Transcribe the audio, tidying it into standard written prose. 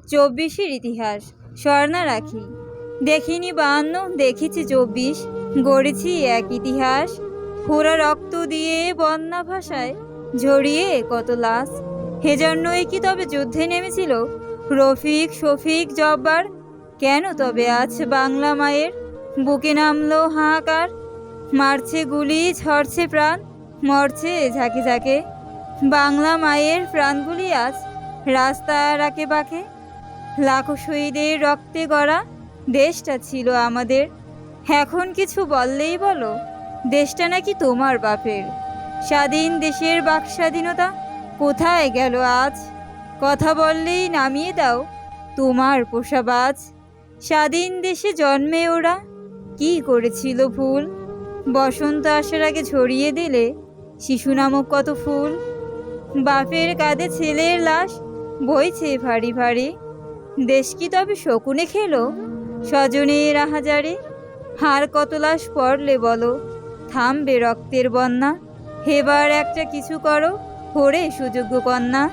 চব্বিশের ইতিহাস স্বর্ণা রাখি। দেখিনি 52, দেখেছি 24, গড়েছি এক ইতিহাস। পুরা রক্ত দিয়ে বন্যা ভাষায় ঝরিয়ে কত লাশ। হেজন্যই কি তবে যুদ্ধে নেমেছিল রফিক, শফিক, জব্বার? কেন তবে আজ বাংলা মায়ের বুকে নামলো হাহাকার? মারছে গুলি, ঝরছে প্রাণ, মরছে ঝাঁকে ঝাঁকে। বাংলা মায়ের প্রাণগুলি আজ রাস্তার আঁকে বাঁকে। লাখো শহীদের রক্তে গড়া দেশটা ছিল আমাদের। এখন কিছু বললেই বলো দেশটা নাকি তোমার বাপের। স্বাধীন দেশের বাক স্বাধীনতা কোথায় গেল আজ? কথা বললেই নামিয়ে দাও তোমার পোষাবাজ। স্বাধীন দেশে জন্মে ওরা কি করেছিল ভুল? বসন্ত আসার আগে ঝরিয়ে দিলে শিশু নামক কত ফুল। বাপের কাঁধে ছেলের লাশ বইছে ভারী ভারী। দেশ কি তবে শকুনে খেলো স্বজনের আহাজারে? হার কত লাশ পড়লে বলো থামবে রক্তের বন্যা? হেবার একটা কিছু করো, হরে সুযোগ্য কন্যা।